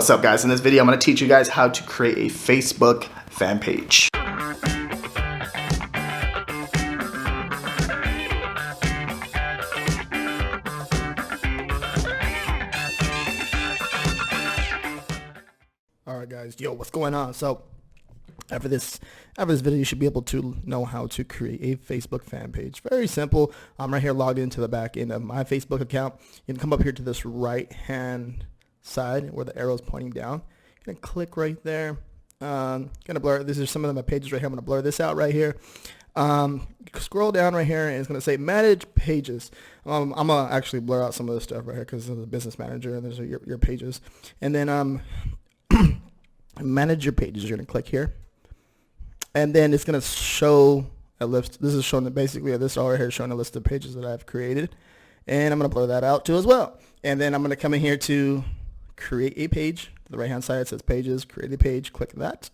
What's up guys? In this video I'm going to teach you guys how to create a Facebook fan page. Alright guys, yo, what's going on? So after this video you should be able to know how to create a Facebook fan page. Very simple. I'm right here logged into the back end of my Facebook account. You can come up here to this right hand side where the arrow is pointing down. Gonna click right there. Gonna blur. These are some of my pages right here. I'm gonna blur this out right here. Scroll down right here and it's gonna say manage pages. I'm gonna actually blur out some of this stuff right here because of the business manager and there's your pages. And then manage your pages. You're gonna click here, and then it's gonna show a list. This is showing basically this all right here is showing a list of pages that I've created, and I'm gonna blur that out too as well. And then I'm gonna come in here to create a page. To the right hand side it says pages, create a page, click that.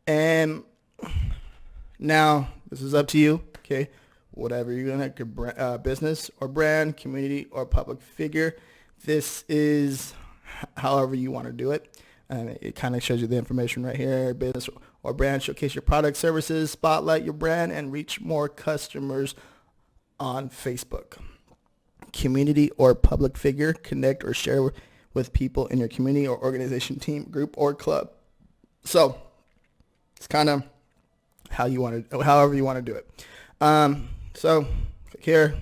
And now this is up to you, okay? Whatever you're gonna your business or brand, community or public figure. This is however you want to do it. And it kind of shows you the information right here. Business or brand, showcase your product, services, spotlight your brand, and reach more customers on Facebook. Community or public figure, connect or share with people in your community or organization, team, group, or club. So it's kind of how you want to, however you want to do it. So click here,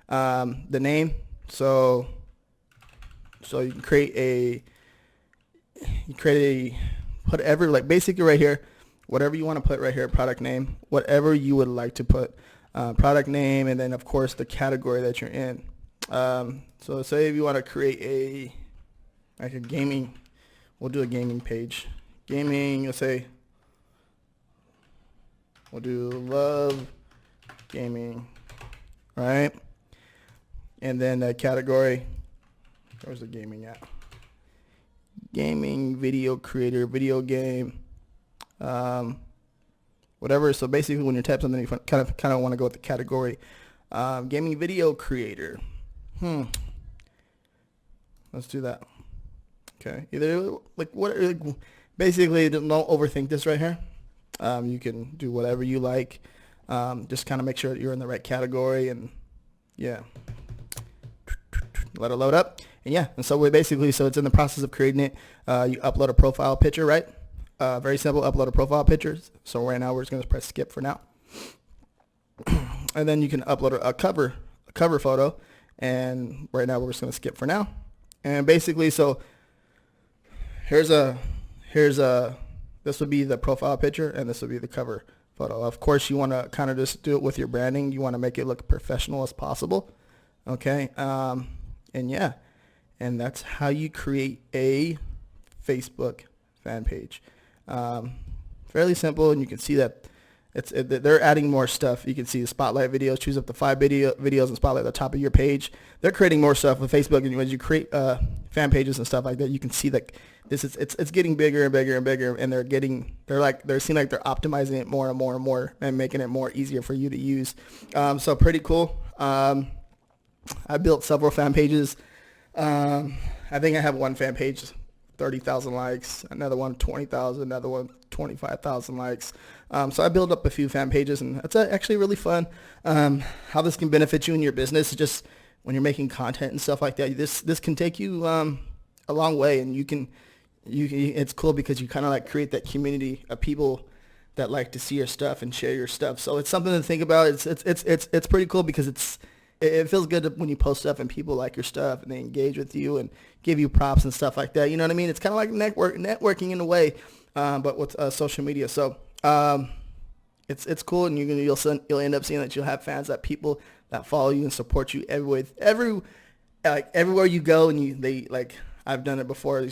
the name. So you can create whatever, like basically right here, whatever you want to put right here, product name, whatever you would like to put, product name, and then of course the category that you're in. So say if you want to create like a gaming, we'll do a gaming page. Gaming, let's say, we'll do love gaming, right? And then the category, where's the gaming at? Gaming, video creator, video game, whatever. So basically when you type something, you kind of want to go with the category. Gaming video creator. Let's do that. Okay. Either basically don't overthink this right here. You can do whatever you like. Just kind of make sure that you're in the right category, and yeah. Let it load up, and yeah, and so so it's in the process of creating it. You upload a profile picture, right? Very simple, upload a profile picture. So right now we're just going to press skip for now. And then you can upload a cover photo, and right now we're just going to skip for now. And basically, so here's this would be the profile picture, and this would be the cover photo. Of course, you want to kind of just do it with your branding. You want to make it look professional as possible. Okay. And yeah, and that's how you create a Facebook fan page. Fairly simple, and you can see that they're adding more stuff. You can see the spotlight videos. Choose up to 5 videos and spotlight at the top of your page. They're creating more stuff with Facebook, and as you create fan pages and stuff like that, you can see that it's getting bigger and bigger and bigger, and they're seem like they're optimizing it more and more and more, and making it more easier for you to use. So pretty cool. I built several fan pages. I think I have one fan page, 30,000 likes, another one 20,000, another one 25,000 likes. So I built up a few fan pages, and it's actually really fun. How this can benefit you in your business, just when you're making content and stuff like that. This can take you a long way, and you can it's cool because you kind of like create that community of people that like to see your stuff and share your stuff. So it's something to think about. It's pretty cool because it feels good when you post stuff and people like your stuff and they engage with you and give you props and stuff like that. You know what I mean? It's kind of like networking in a way, but with social media. So it's cool, and you'll end up seeing that you'll have fans, that people that follow you and support you everywhere you go, and I've done it before.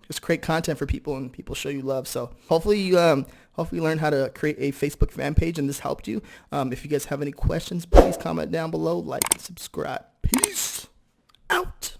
Just create content for people, and people show you love. So hopefully you learned how to create a Facebook fan page, and this helped you. If you guys have any questions, please comment down below, like, and subscribe. Peace out.